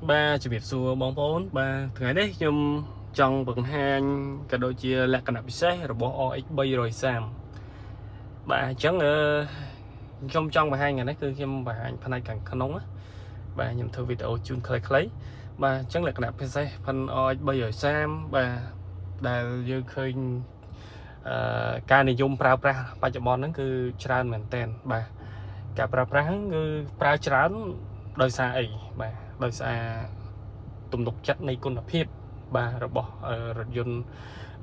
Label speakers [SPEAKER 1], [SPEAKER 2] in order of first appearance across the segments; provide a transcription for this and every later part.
[SPEAKER 1] ba chỉ biết xua bóng bốn baថ្ងៃនេះខ្ញុំចង់បង្ហាញក៏ដូចជាលក្ខណៈពិសេសរបស់ RX 330បាទអញ្ចឹងខ្ញុំចង់បង្ហាញថ្ងៃនេះគឺខ្ញុំបង្ហាញផ្នែកខាងក្នុងបាទខ្ញុំធ្វើវីដេអូជូនខ្លីៗបាទអញ្ចឹងលក្ខណៈពិសេសផិន RX 330បាទដែលយើងឃើញការនិយមប្រើប្រាស់បច្ចុប្បន្នហ្នឹងគឺច្រើនមែនទែនបាទការប្រើប្រាស់ហ្នឹងគឺប្រើច្រើនដោយសារអីបាទដោយសារទំនុកចិត្តនៃគុណភាពបាទរបស់រថយន្ត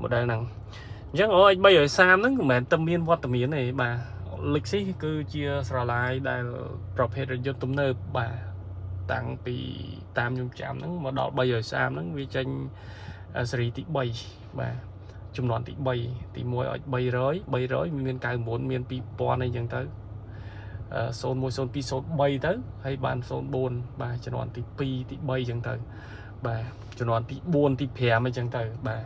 [SPEAKER 1] model ហ្នឹងអញ្ចឹង RX 330ហ្នឹងមិនមែនតែមានវត្តមានទេបាទ Lexus គឺជាស្រឡាយដែលប្រភេទរថយន្តទំនើបបាទតាំងពីតាមខ្ញុំចាំហ្នឹងមកដល់330ហ្នឹងវាចេញស៊េរីទី3បាទចំនួនទី3ទី1 RX 300មាន99មាន2000អីចឹងទៅ01 02 03ទៅហើយបាន04បាទចំនួនទី2ទី3ចឹងទៅបាទចំនួនទី4ទី5អីចឹងទៅបាទ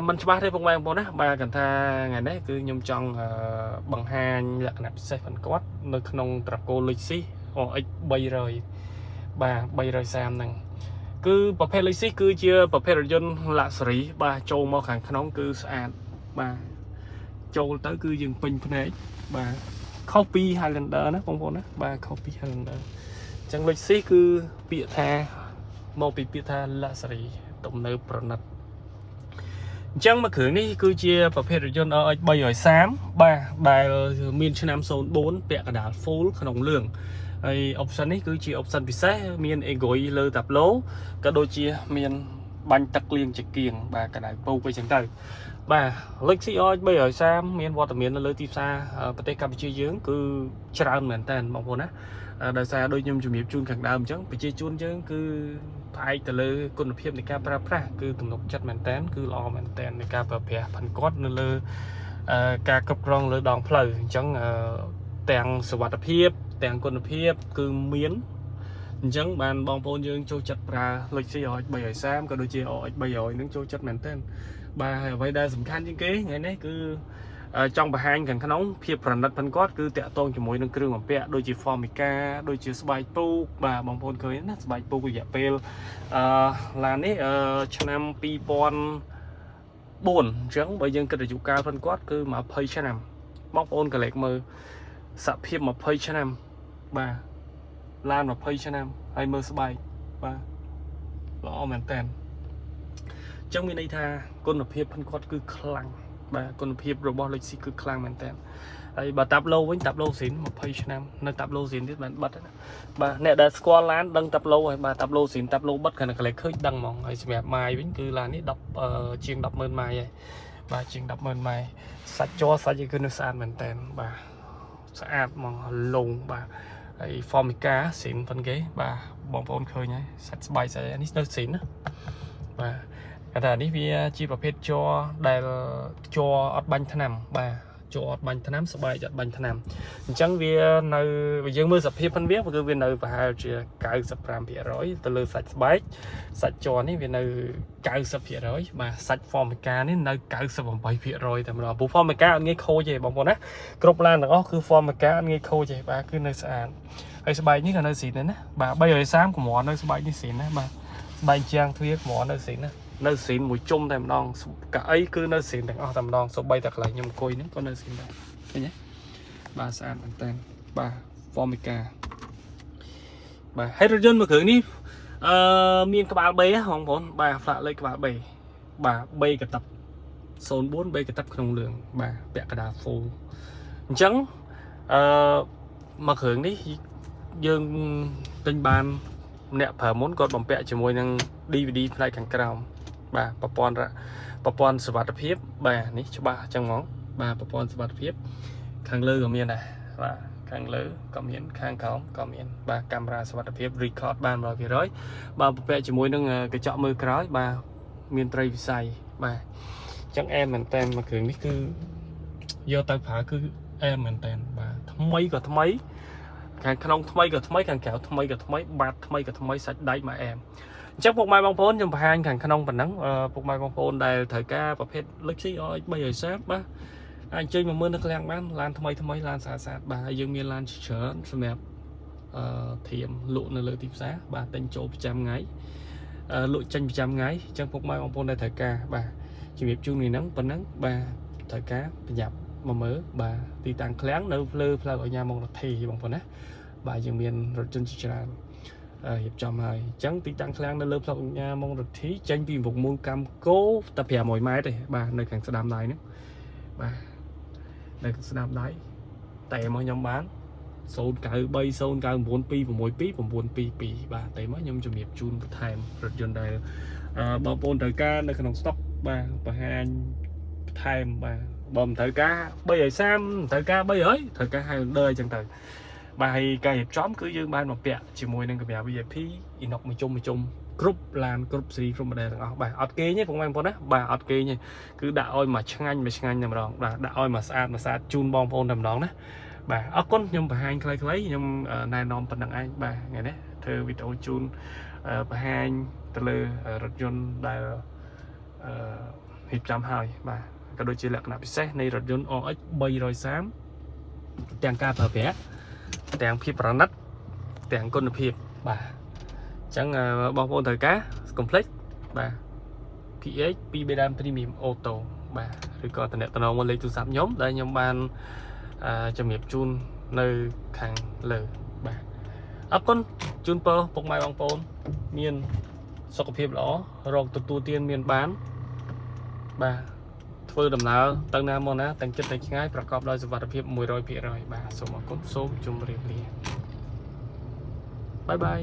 [SPEAKER 1] มันច្បាស់ទេបងប្អូនណាបាទគាត់ថាថ្ងៃនេះគឺខ្ញុំចង់បង្ហាញលក្ខណៈពិសេសរបស់គាត់នៅក្នុងត្រកូល Lexus RX 300បាទ330ហ្នឹងគឺប្រភេទ Lexus គឺជាប្រភេទរថយន្ត Luxury បាទចូលមកខាងក្នុងគឺស្អាតបាទចូលទៅគឺយើងពេញភ្នែកបាទខុសពី Highlander ណាបងប្អូនណាបាទខុសពី Highlander អញ្ចឹង Lexus គឺពាក្យថាមកពីពាក្យថា Luxury ទំនើបប្រណិតអញ្ចឹងមកគ្រឿងនេះគឺជាប្រភេទរថយន្ត RX 330បាទដែលមានឆ្នាំ04ពាក់កណ្ដាល full ក្នុងលឿងហើយ option នេះគឺជា option ពិសេសមាន Egoy លើតាប់ឡូក៏ដូចជាមានបាញ់ទឹកលាងជាគៀងបាទកណ្ដាលពូកអីចឹងទៅបាទ Lexus RX 330មានវត្តមាននៅលើទីផ្សារប្រទេសកម្ពុជាយើងគឺច្រើនមែនតើបងប្អូនណាដោយសារដូចខ្ញុំជំរាបជូនខាងដើមអញ្ចឹងប្រជាជនយើងគឺផ្អែកទៅលើគុណភាពនៃការប្រើប្រាស់គឺទំនុកចិត្តមែនតើគឺល្អមែនតើនៃការប្រើប្រាស់ផាន់គាត់នៅលើការគ្រប់គ្រងលើដងផ្លូវអញ្ចឹងទាំងសុវត្ថិភាពទាំងគុណភាពគឺមានអញ្ចឹងបានបងប្អូនយើងចូលចិត្តប្រើ Lexus RX 330ក៏ដូចជា RX 300នឹងចូលចិត្តមែនតើបាទហើយអ្វីដែលសំខាន់ជាងគេថ្ងៃនេះគឺចង់បង្ហាញខាងក្នុងភាពប្រណិតផងគាត់គឺតាក់ទងជាមួយនឹងគ្រឿងបំពាក់ដូចជា Formica ដូចជាស្បែកពូកបាទបងប្អូនឃើញណាស្បែកពូករយៈពេលឡាននេះឆ្នាំ2004អញ្ចឹងបើយើងគិតអាយុកាលផងគាត់គឺ20ឆ្នាំបងប្អូនកលេចមើលសភាព20ឆ្នាំបាទឡាន20ឆ្នាំហើយមើលស្បែកបាទល្អមែនតើអញ្ចឹងមានន័យថាគុណភាពផងគាត់គឺខ្លាំងបាទគុណភាពរបស់ Lexus គឺខ្លាំងមែនតើហើយបើតាប់ឡូវិញតាប់ឡូស៊ីន20ឆ្នាំនៅតាប់ឡូស៊ីនទៀតបានបិទបាទអ្នកដែលស្គាល់ឡានដឹងតាប់ឡូហើយបាទតាប់ឡូស៊ីនតាប់ឡូបិទគាត់កន្លែងឃើញដឹងហ្មងហើយសម្រាប់ម៉ាយវិញគឺឡាននេះ10ជាង 100000 ម៉ាយហើយបាទជាង 100000 ម៉ាយសាច់ជ័រសាច់គឺនៅស្អាតមែនតើបាទស្អាតហ្មងលងបាទហើយ Formica ស៊ីនប៉ុនគេបាទបងប្អូនឃើញហើយសាច់ស្បែកស្អីនេះនៅស៊ីនណាបាទតែនេះវាជាប្រភេទជ័រដែលជ័រអត់បាញ់ថ្នាំបាទជ័រអត់បាញ់ថ្នាំស្បែកអត់បាញ់ថ្នាំអញ្ចឹងវានៅយើងមើលសភាពផងវាគឺវានៅប្រហែលជា 95% ទៅលើសាច់ស្បែកសាច់ជ័រនេះវានៅ 90% បាទសាច់ Formica នេះនៅ 98% តែម្ដងព្រោះ Formica អត់ងាយខូចទេបងប្អូនណាគ្រប់ឡានទាំងអស់គឺ Formica អត់ងាយខូចទេបាទគឺនៅស្អាតហើយស្បែកនេះក៏នៅស៊ីនដែរណាបាទ330កម្រនៅស្បែកនេះស៊ីនណាបាទស្បែកជាងទ្វារកម្រនៅស៊ីនណានៅស៊ីនមួយជុំតែម្ដងកៅអីគឺនៅស៊ីនទាំងអស់តែម្ដងសូម្បីតែកន្លែងខ្ញុំអង្គុយហ្នឹងក៏នៅស៊ីនដែរឃើញទេបាទស្អាតមែនតើបាទ Formica បាទហើយរថយន្តមួយគ្រឿងនេះមានក្បាល B បងប្អូនបាទ flat លេខក្បាល B បាទ B កតាប់04 B កតាប់ក្នុងលឿងបាទពាក់កណ្ដាល full អញ្ចឹងមួយគ្រឿងនេះយើងទិញបានអ្នកប្រើមុនគាត់បំពាក់ជាមួយនឹង DVD ផ្នែកខាងក្រោមបាទប្រព័ន្ធសុវត្ថិភាពបាទនេះច្បាស់អញ្ចឹងហ្មងបាទប្រព័ន្ធសុវត្ថិភាពខាងលើក៏មានដែរបាទខាងលើក៏មានខាងក្រោមក៏មានបាទកាមេរ៉ាសុវត្ថិភាព record បាន 100% បាទបំពាក់ជាមួយនឹងកញ្ចក់មើលក្រោយបាទមានត្រីវិស័យបាទអញ្ចឹងអែមមែនតើមួយគ្រឿងនេះគឺយកទៅប្រើគឺអែមមែនតើបាទថ្មីក៏ថ្មីខាងក្នុងថ្មីក៏ថ្មីខាងក្រៅថ្មីក៏ថ្មីបាតថ្មីក៏ថ្មីសាច់ដែកមកអែមអញ្ចឹងពុកម៉ែបងប្អូនខ្ញុំបង្ហាញខាងក្នុងប៉ុណ្ណឹងពុកម៉ែបងប្អូនដែលត្រូវការប្រភេទ Lexus RX 330បាទអាចអញ្ជើញមកមើលនៅឃ្លាំងបានឡានថ្មីឡានស្អាតបាទហើយយើងមានឡានច្រើនសម្រាប់ ធៀមលក់នៅលើទីផ្សារបាទតែងចូលប្រចាំថ្ងៃលក់ចេញប្រចាំថ្ងៃអញ្ចឹងពុកម៉ែបងប្អូនដែលត្រូវការបាទជំរាបជូននេះហ្នឹងប៉ុណ្ណឹងបាទត្រូវការប្រញាប់មកមើលបាទទីតាំងឃ្លាំងនៅលើផ្លូវអញ្ញាម៉ុងរដ្ឋីបងប្អូនណាបាទយើងមានរថយន្តជាច្រើនរៀបចំហើយអញ្ចឹងទីតាំងឃ្លាំងនៅលើផ្លូវអញ្ញាម៉ុងរដ្ឋីចេញពីមុខមូលកម្មគោតែ500ម៉ែត្រទេបាទនៅខាងស្ដាំដៃហ្នឹងបាទនៅខាងស្ដាំដៃតែមកខ្ញុំបាន093 092 62922បាទតែមកខ្ញុំជំរាបជូនបន្ថែមរថយន្តដែលបងប្អូនត្រូវការនៅក្នុងស្តុកបាទបង្ហាញបន្ថែមបាទបើមិនត្រូវការ330ត្រូវការ300ត្រូវការ Highlander អញ្ចឹងទៅបាទហើយការរៀបចំគឺយើងបានមកពាក់ជាមួយនឹងកាមេរ៉ា VIP Inox មួយជុំគ្រប់ឡានគ្រប់ស៊េរីគ្រប់ model ទាំងអស់បាទអត់គេទេបងប្អូនណាបាទអត់គេទេគឺដាក់ឲ្យមកឆ្ងាញ់តែម្ដងបាទដាក់ឲ្យមកស្អាតជូនបងប្អូនតែម្ដងណាបាទអរគុណខ្ញុំបង្ហាញខ្លីៗខ្ញុំណែនាំប៉ុណ្្នឹងឯងបាទថ្ងៃនេះធ្វើវីដេអូជូនបង្ហាញទៅលើរថយន្តដែលរៀបចំហើយបាទក៏ដូចជាលក្ខណៈពិសេសនៃរថយន្ត RX 330ទាំងការប្រើប្រាស់ទាំងភាពប្រណិតទាំងគុណភាពបាទអញ្ចឹងបងប្អូនត្រូវការកុំភ្លេចបាទ PX ពីបេដាម Premium Auto បាទឬក៏តំណតំណងមកលេខទូរស័ព្ទខ្ញុំដែលខ្ញុំបានជំរាបជូននៅខាងលើបាទអរគុណជូនពរពុកម៉ែបងប្អូនមានសុខភាពល្អរកទទួលទានមានបានបាទធ្វើដំណើរទៅណាមកណាទាំងចិត្តទាំងឆ្ងាយប្រកបដោយសុវត្ថិភាព 100% បាទសូមអរគុណសូមជម្រាបលាបាយបាយ